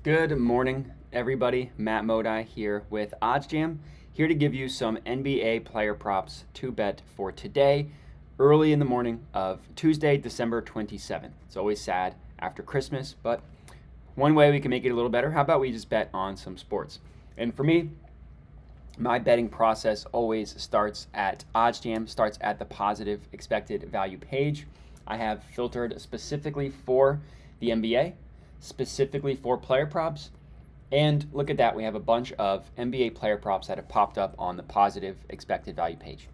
Good morning, everybody. Matt Modi here with OddsJam, here to give you some NBA player props to bet for today, early in the morning of Tuesday, December 27th. It's always sad after Christmas, but one way we can make it a little better, how about we just bet on some sports? And for me, my betting process always starts at OddsJam, starts at the positive expected value page. I have filtered specifically for the NBA, specifically for player props. And look at that, we have a bunch of NBA player props that have popped up on the positive expected value page.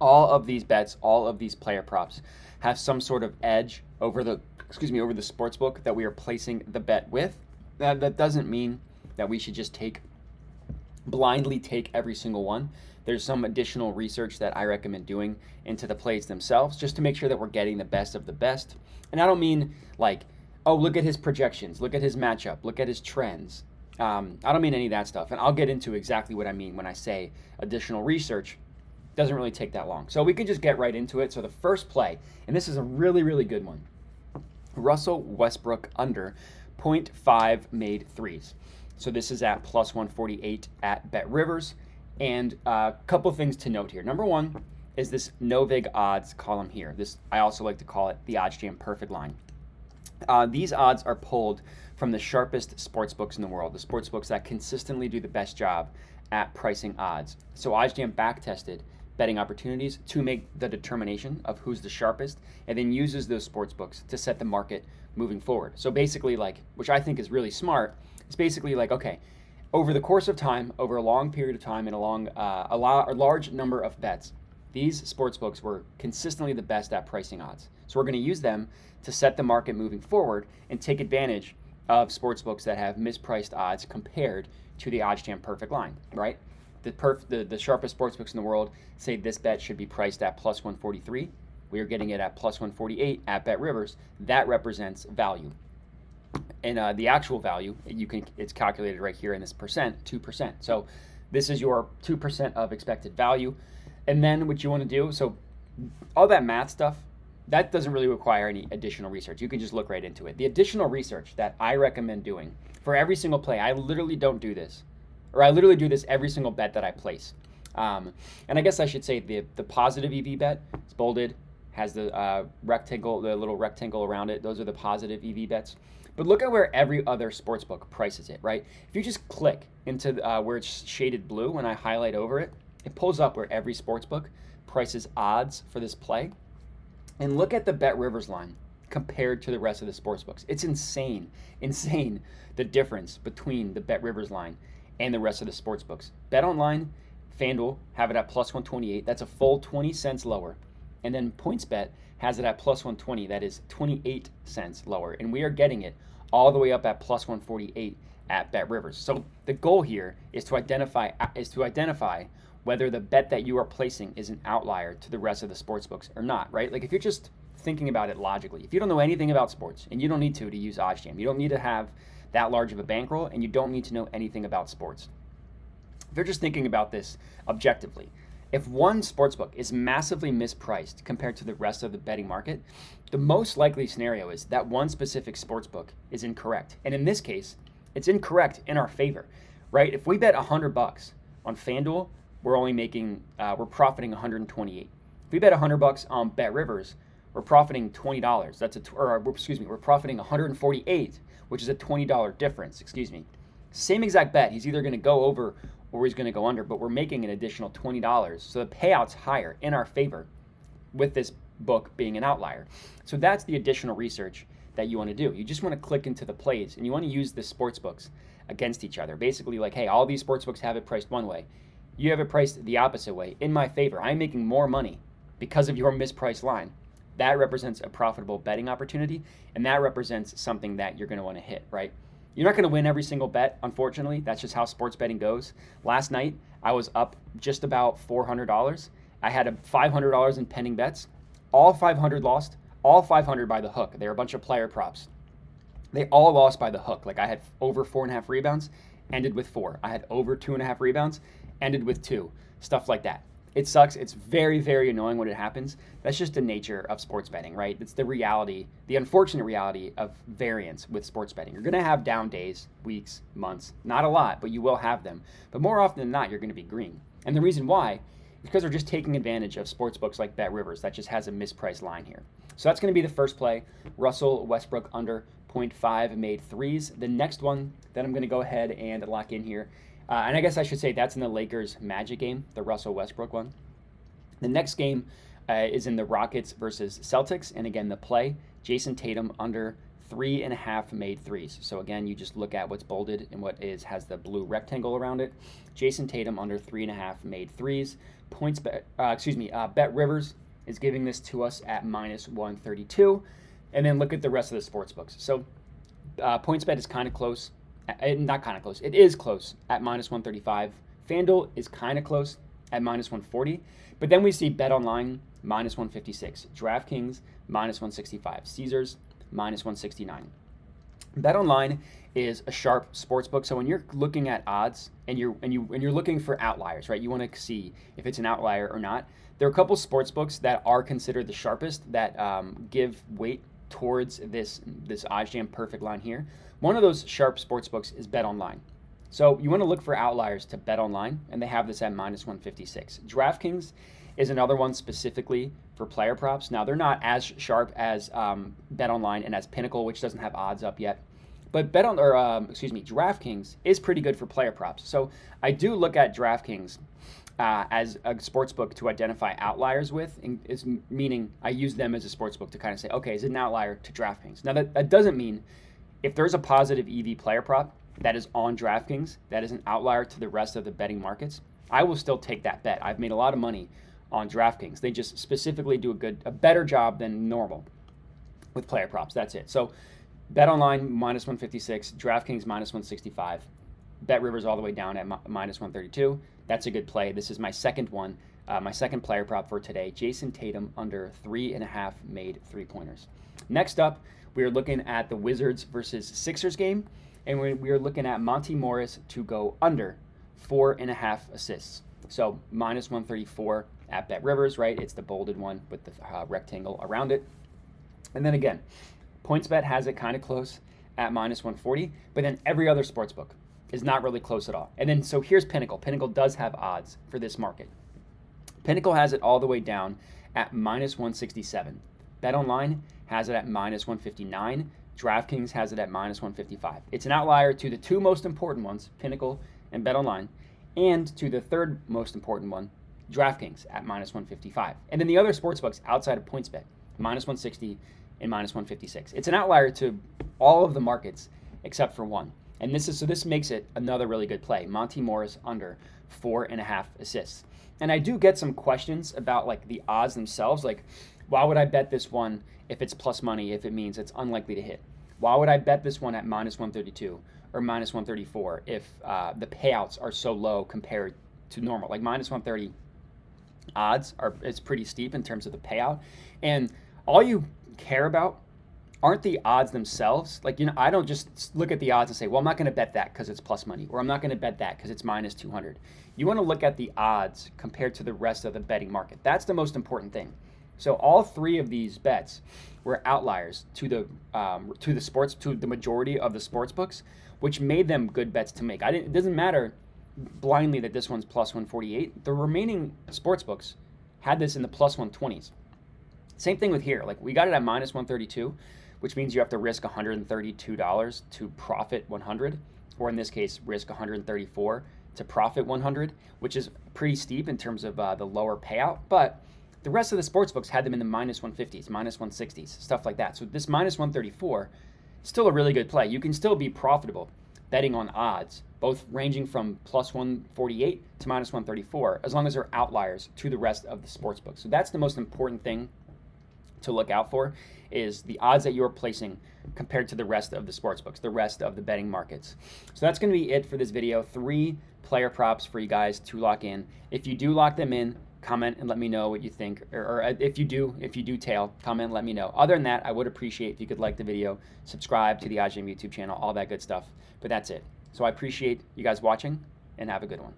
All of these bets, all of these player props have some sort of edge over the sportsbook that we are placing the bet with. That doesn't mean that we should just blindly take every single one. There's some additional research that I recommend doing into the plays themselves just to make sure that we're getting the best of the best. And I don't mean like, oh, look at his projections, look at his matchup, look at his trends. I don't mean any of that stuff. And I'll get into exactly what I mean when I say additional research. Doesn't really take that long. So we can just get right into it. So the first play, and this is a really, really good one. Russell Westbrook under 0.5 made threes. So this is at plus 148 at BetRivers. And a couple things to note here. Number one is this no vig odds column here. This, I also like to call it the OddsJam perfect line. These odds are pulled from the sharpest sports books in the world, the sports books that consistently do the best job at pricing odds. So OddsJam back-tested betting opportunities to make the determination of who's the sharpest, and then uses those sports books to set the market moving forward. So basically, like, which I think is really smart, it's basically like, okay, over the course of time, over a long period of time, and a large number of bets, these sports books were consistently the best at pricing odds. So we're going to use them to set the market moving forward and take advantage of sports books that have mispriced odds compared to the OddsJam perfect line, right? The sharpest sports books in the world say this bet should be priced at plus 143. We are getting it at plus 148 at BetRivers. That represents value. And the actual value, it's calculated right here in this percent, 2%. So this is your 2% of expected value. And then what you want to do, so all that math stuff, that doesn't really require any additional research. You can just look right into it. The additional research that I recommend doing for every single play, I literally don't do this, or I literally do this every single bet that I place. And I guess I should say the positive EV bet, it's bolded, has the rectangle, the little rectangle around it. Those are the positive EV bets. But look at where every other sportsbook prices it, right? If you just click into where it's shaded blue, when I highlight over it, it pulls up where every sportsbook prices odds for this play. And look at the BetRivers line compared to the rest of the sportsbooks. It's insane the difference between the BetRivers line and the rest of the sportsbooks. BetOnline, FanDuel have it at plus 128. That's a full 20 cents lower. And then PointsBet has it at plus 120. That is 28 cents lower. And we are getting it all the way up at plus 148 at BetRivers. So the goal here is to identify whether the bet that you are placing is an outlier to the rest of the sports books or not, right? Like if you're just thinking about it logically, if you don't know anything about sports, and you don't need to use OddsJam, you don't need to have that large of a bankroll, and you don't need to know anything about sports. If you're just thinking about this objectively, if one sportsbook is massively mispriced compared to the rest of the betting market, the most likely scenario is that one specific sportsbook is incorrect. And in this case, it's incorrect in our favor, right? If we bet $100 on FanDuel, we're profiting 128. If we bet $100 on BetRivers, we're profiting $20. We're profiting 148, which is a $20 difference. Same exact bet. He's either going to go over or he's going to go under, but we're making an additional $20. So the payout's higher in our favor with this book being an outlier. So that's the additional research that you want to do. You just want to click into the plays and you want to use the sports books against each other. Basically like, hey, all these sports books have it priced one way. You have it priced the opposite way. In my favor, I'm making more money because of your mispriced line. That represents a profitable betting opportunity, and that represents something that you're going to want to hit, right? You're not going to win every single bet, unfortunately. That's just how sports betting goes. Last night, I was up just about $400. I had $500 in pending bets. All 500 lost, all 500 by the hook. They were a bunch of player props. They all lost by the hook. Like I had over 4.5 rebounds, ended with 4. I had over 2.5 rebounds, ended with 2. Stuff like that. It sucks. It's very, very annoying when it happens. That's just the nature of sports betting, right? It's the reality, the unfortunate reality of variance with sports betting. You're going to have down days, weeks, months. Not a lot, but you will have them. But more often than not, you're going to be green. And the reason why is because they're just taking advantage of sports books like BetRivers that just has a mispriced line here. So that's going to be the first play. Russell Westbrook under 0.5 made threes. The next one that I'm going to go ahead and lock in here, and I guess I should say that's in the Lakers Magic game, the Russell Westbrook one. The next game is in the Rockets versus Celtics. And again, the play, Jason Tatum under 3.5 made threes. So again, you just look at what's bolded and what has the blue rectangle around it. Jason Tatum under 3.5 made threes. Bet Rivers is giving this to us at -132. And then look at the rest of the sports books. So PointsBet is kind of close. Not kind of close. It is close at -135. FanDuel is kind of close at -140. But then we see BetOnline -156. DraftKings -165. Caesars -169. BetOnline is a sharp sports book. So when you're looking at odds and you're looking for outliers, right? You want to see if it's an outlier or not. There are a couple sports books that are considered the sharpest that give weight towards this OddsJam perfect line here. One of those sharp sports books is BetOnline. So you want to look for outliers to BetOnline, and they have this at -156. DraftKings is another one specifically for player props. Now they're not as sharp as BetOnline and as Pinnacle, which doesn't have odds up yet. But DraftKings is pretty good for player props. So I do look at DraftKings as a sports book to identify outliers with, and it's meaning I use them as a sports book to kind of say, okay, is it an outlier to DraftKings? Now that doesn't mean if there's a positive EV player prop that is on DraftKings, that is an outlier to the rest of the betting markets, I will still take that bet. I've made a lot of money on DraftKings. They just specifically do a better job than normal with player props. That's it. So BetOnline -156, DraftKings -165, BetRivers all the way down at -132. That's a good play. This is my second one, my second player prop for today. Jason Tatum under 3.5 made three-pointers. Next up, we are looking at the Wizards versus Sixers game, and we are looking at Monty Morris to go under 4.5 assists. So -134 at BetRivers, right? It's the bolded one with the rectangle around it. And then again, PointsBet has it kind of close at -140, but then every other sports book is not really close at all. And then so here's Pinnacle. Pinnacle does have odds for this market. Pinnacle has it all the way down at -167. BetOnline has it at -159. DraftKings has it at -155. It's an outlier to the two most important ones, Pinnacle and BetOnline, and to the third most important one, DraftKings at -155. And then the other sportsbooks outside of PointsBet, -160 and -156. It's an outlier to all of the markets except for one. And this makes it another really good play. Monty Morris under 4.5 assists. And I do get some questions about like the odds themselves. Like, why would I bet this one if it's plus money if it means it's unlikely to hit? Why would I bet this one at -132 or -134 if the payouts are so low compared to normal? Like -130 odds it's pretty steep in terms of the payout. And all you care about aren't the odds themselves. Like, I don't just look at the odds and say, well, I'm not going to bet that because it's plus money, or I'm not going to bet that because it's -200. You want to look at the odds compared to the rest of the betting market. That's the most important thing. So all three of these bets were outliers to the majority of the sports books, which made them good bets to make. It doesn't matter blindly that this one's +148. The remaining sports books had this in the +120s. Same thing with here. Like, we got it at -132, which means you have to risk $132 to profit 100, or in this case, risk 134 to profit 100, which is pretty steep in terms of the lower payout. But the rest of the sports books had them in the -150s, -160s, stuff like that. So this -134 is still a really good play. You can still be profitable betting on odds, both ranging from +148 to -134, as long as they're outliers to the rest of the sports books. So that's the most important thing to look out for, is the odds that you're placing compared to the rest of the sports books, the rest of the betting markets. So that's going to be it for this video. 3 player props for you guys to lock in. If you do lock them in, comment and let me know what you think, or if you do tail, comment and let me know. Other than that, I would appreciate if you could like the video, subscribe to the OddsJam YouTube channel, all that good stuff. But that's it. So I appreciate you guys watching, and have a good one.